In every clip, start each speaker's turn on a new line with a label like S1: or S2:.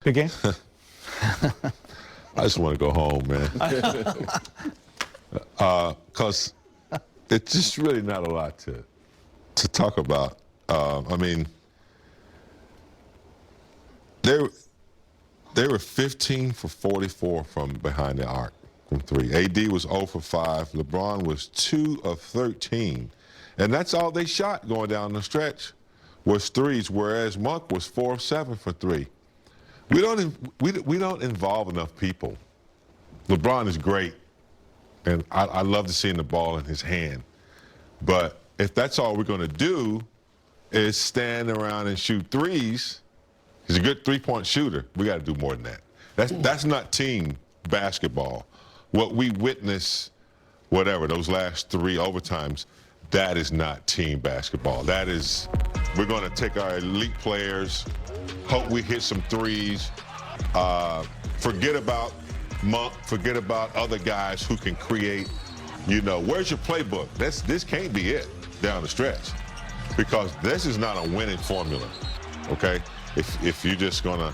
S1: Good game?
S2: I just want to go home, man. Because it's just really not a lot to talk about. I mean, they were 15 for 44 from behind the arc from three. AD was 0 for 5. LeBron was 2 of 13. And that's all they shot going down the stretch was threes, whereas Monk was 4 of 7 for 3. We don't involve enough people. LeBron is great, and I love to see the ball in his hand. But if that's all we're going to do is stand around and shoot threes, he's a good three-point shooter. We got to do more than that. That's not team basketball. What we witnessed, whatever, those last 3 overtimes, that is not team basketball. That is, we're going to take our elite players, hope we hit some threes, forget about Monk, forget about other guys who can create. Where's your playbook? This can't be it down the stretch, because this is not a winning formula, okay? If you're just gonna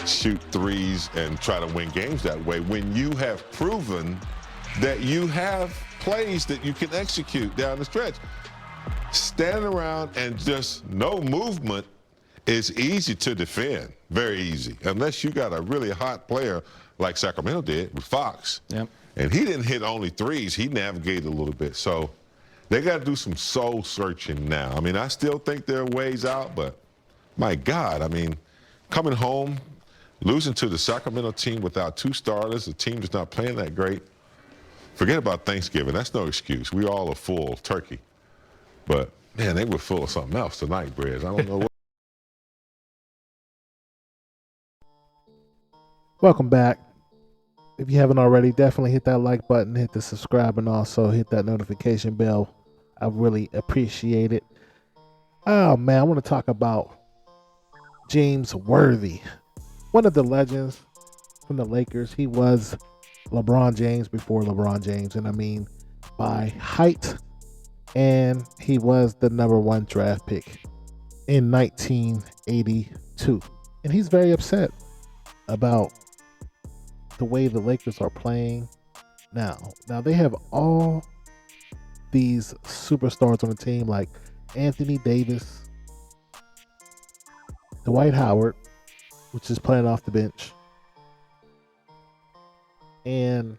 S2: shoot threes and try to win games that way, when you have proven that you have plays that you can execute down the stretch. Standing around and just no movement is easy to defend, very easy, unless you got a really hot player like Sacramento did with Fox.
S1: Yep.
S2: And he didn't hit only threes, he navigated a little bit. So they got to do some soul searching now. I mean, I still think there are ways out, but my God, I mean, coming home, losing to the Sacramento team without 2 starters, the team is not playing that great. Forget about Thanksgiving, that's no excuse. We all are full turkey. But man, they were full of something else tonight, Brez. I don't know what.
S3: Welcome back. If you haven't already, definitely hit that like button, hit the subscribe, and also hit that notification bell. I really appreciate it. Oh man, I want to talk about James Worthy, one of the legends from the Lakers. He was LeBron James before LeBron James, and I mean by height, and he was the #1 draft pick in 1982. And he's very upset about the way the Lakers are playing now. Now they have all these superstars on the team like Anthony Davis, Dwight Howard, which is playing off the bench, and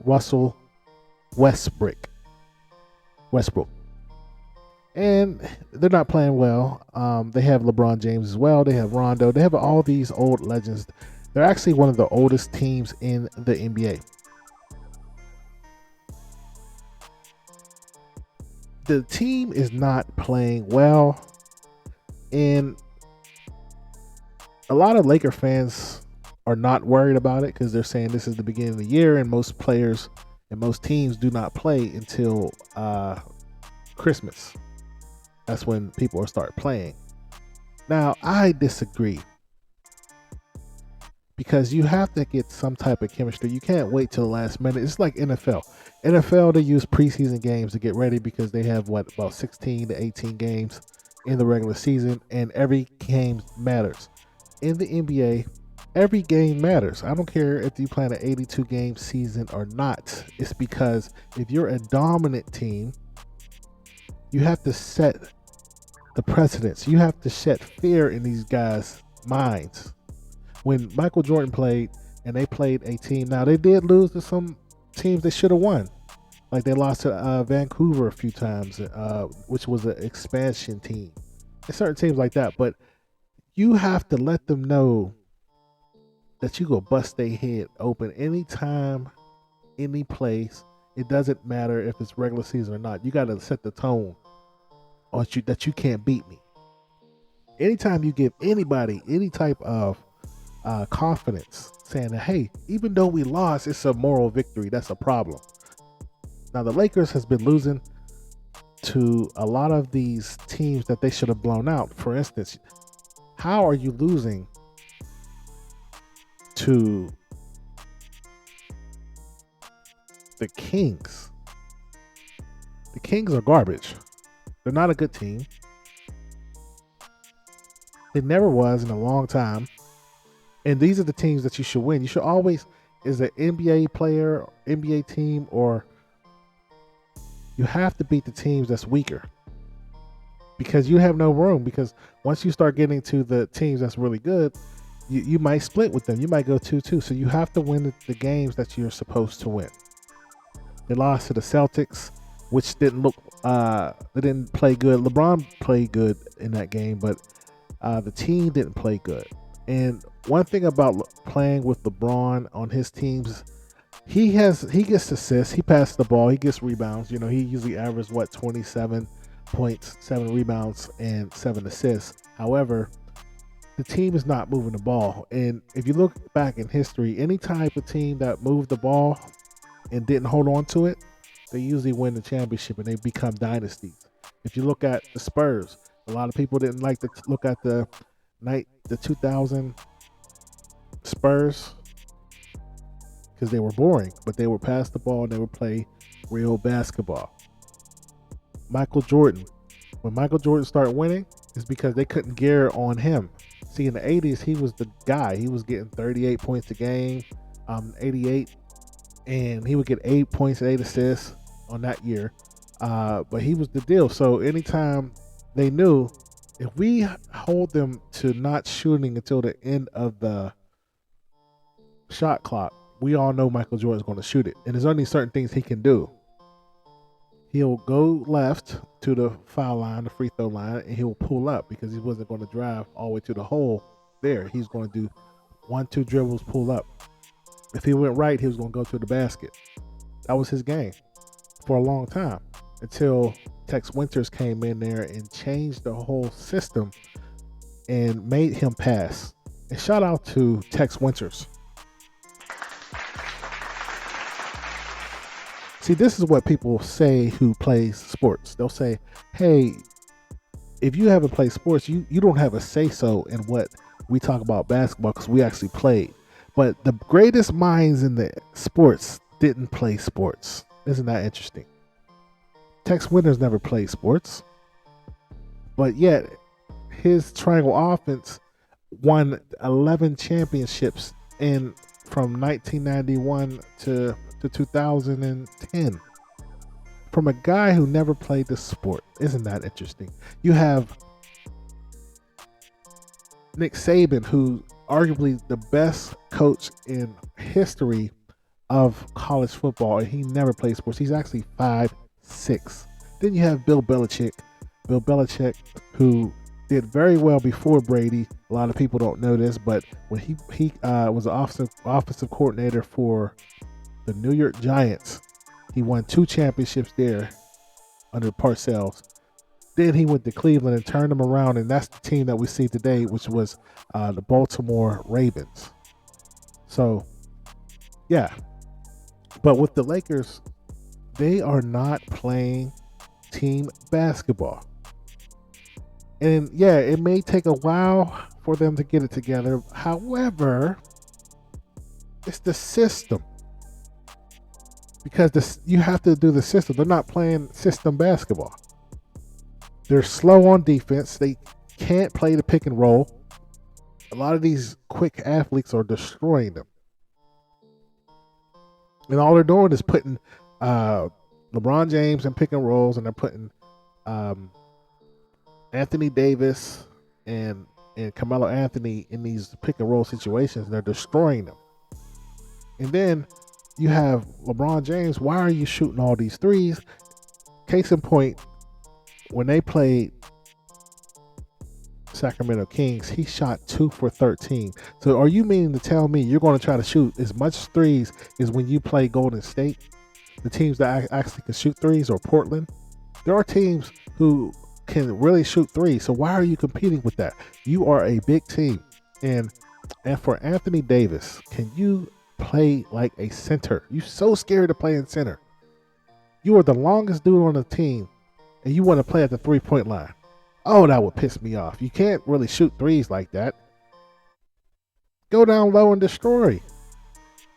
S3: Russell Westbrook. And they're not playing well. They have LeBron James as well. They have Rondo. They have all these old legends. They're actually one of the oldest teams in the NBA. The team is not playing well, and a lot of Laker fans are not worried about it because they're saying this is the beginning of the year, and most players and most teams do not play until Christmas. That's when people will start playing. Now, I disagree, because you have to get some type of chemistry. You can't wait till the last minute. It's like NFL. NFL, they use preseason games to get ready because they have, about 16 to 18 games in the regular season, and every game matters. In the NBA, every game matters. I don't care if you play an 82-game season or not. It's because if you're a dominant team, you have to set the precedence. You have to set fear in these guys' minds. When Michael Jordan played, and they played a team, now they did lose to some teams they should have won. Like they lost to Vancouver a few times, which was an expansion team. And certain teams like that. But you have to let them know that you go bust their head open anytime, any place. It doesn't matter if it's regular season or not. You got to set the tone that you can't beat me. Anytime you give anybody any type of confidence, saying that, hey, even though we lost, it's a moral victory, that's a problem. Now the Lakers has been losing to a lot of these teams that they should have blown out. For instance, how are you losing to the Kings? The Kings are garbage. They're not a good team. It never was in a long time. And these are the teams that you should win. You should always, as an NBA player, NBA team, or you have to beat the teams that's weaker because you have no room. Because once you start getting to the teams that's really good, you might split with them. You might go 2-2. So you have to win the games that you're supposed to win. They lost to the Celtics, which didn't look, they didn't play good. LeBron played good in that game, but the team didn't play good. And one thing about playing with LeBron on his teams, he gets assists, he passes the ball, he gets rebounds. You know, he usually averages 27 points, 7 rebounds, and 7 assists. However, the team is not moving the ball. And if you look back in history, any type of team that moved the ball and didn't hold on to it, they usually win the championship and they become dynasties. If you look at the Spurs, a lot of people didn't like to look at the 2000 Spurs because they were boring, but they would pass the ball and they would play real basketball. Michael Jordan, when Michael Jordan started winning, it's because they couldn't gear on him. See, in the 80s, he was the guy. He was getting 38 points a game, 88, and he would get 8 points and 8 assists on that year. But he was the deal. So anytime they knew, if we hold them to not shooting until the end of the shot clock, we all know Michael Jordan's going to shoot it. And there's only certain things he can do. He'll go left to the foul line, the free throw line, and he'll pull up because he wasn't going to drive all the way to the hole there. He's going to do 1-2 dribbles, pull up. If he went right, he was going to go to the basket. That was his game for a long time until Tex Winters came in there and changed the whole system and made him pass. And shout out to Tex Winters. See, this is what people say who plays sports. They'll say, hey, if you haven't played sports, you don't have a say-so in what we talk about basketball because we actually played. But the greatest minds in the sports didn't play sports. Isn't that interesting? Tex Winters never played sports. But yet, his triangle offense won 11 championships from 1991 to 2010 from a guy who never played the sport. Isn't that interesting? You have Nick Saban, who arguably the best coach in history of college football, and he never played sports. He's actually 5'6". Then you have Bill Belichick, who did very well before Brady. A lot of people don't know this, but when he was an offensive coordinator for the New York Giants, he won 2 championships there under Parcells. Then he went to Cleveland and turned them around, and that's the team that we see today, which was the Baltimore Ravens. So, yeah. But with the Lakers, they are not playing team basketball. And yeah, it may take a while for them to get it together. However, it's the system. Because you have to do the system. They're not playing system basketball. They're slow on defense. They can't play the pick and roll. A lot of these quick athletes are destroying them. And all they're doing is putting LeBron James in pick and rolls, and they're putting Anthony Davis and Carmelo Anthony in these pick and roll situations. They're destroying them. And then you have LeBron James. Why are you shooting all these threes? Case in point, when they played Sacramento Kings, he shot 2 for 13. So are you meaning to tell me you're going to try to shoot as much threes as when you play Golden State, the teams that actually can shoot threes, or Portland? There are teams who can really shoot threes. So why are you competing with that? You are a big team. And for Anthony Davis, can you play like a center? You're so scared to play in center. You are the longest dude on the team, and you want to play at the 3-point line. Oh, that would piss me off. You can't really shoot threes like that. Go down low and destroy.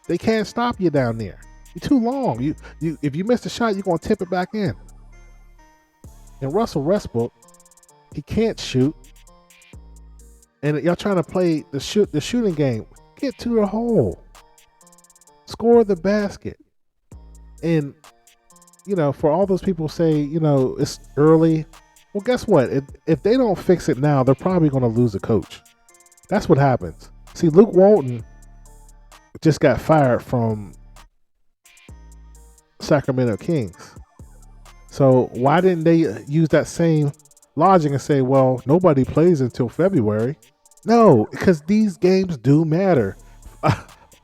S3: They can't stop you down there. You're too long. You if you miss a shot, you're going to tip it back in. And Russell Westbrook, he can't shoot. and y'all trying to play the shooting game. Get to the hole, score the basket. And for all those people say, it's early. Well, guess what? If they don't fix it now, they're probably going to lose a coach. That's what happens. See, Luke Walton just got fired from Sacramento Kings. So why didn't they use that same logic and say, well, nobody plays until February? No, because these games do matter.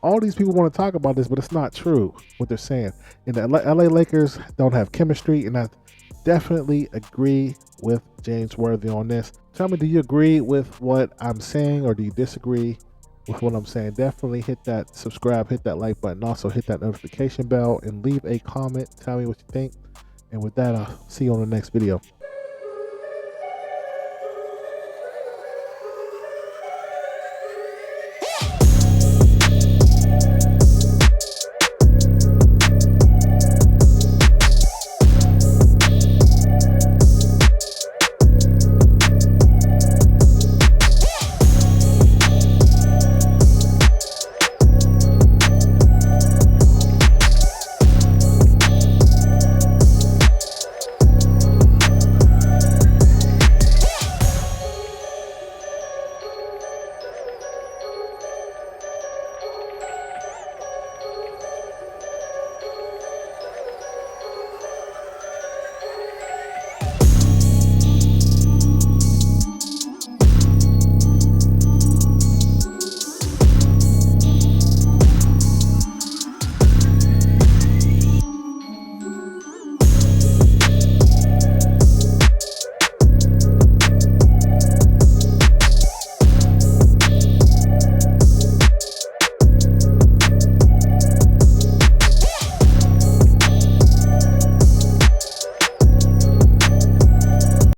S3: All these people want to talk about this, but it's not true what they're saying. And the LA Lakers don't have chemistry, and I definitely agree with James Worthy on this. Tell me, do you agree with what I'm saying, or do you disagree with what I'm saying? Definitely hit that subscribe, hit that like button, also hit that notification bell, and leave a comment. Tell me what you think. And with that, I'll see you on the next video.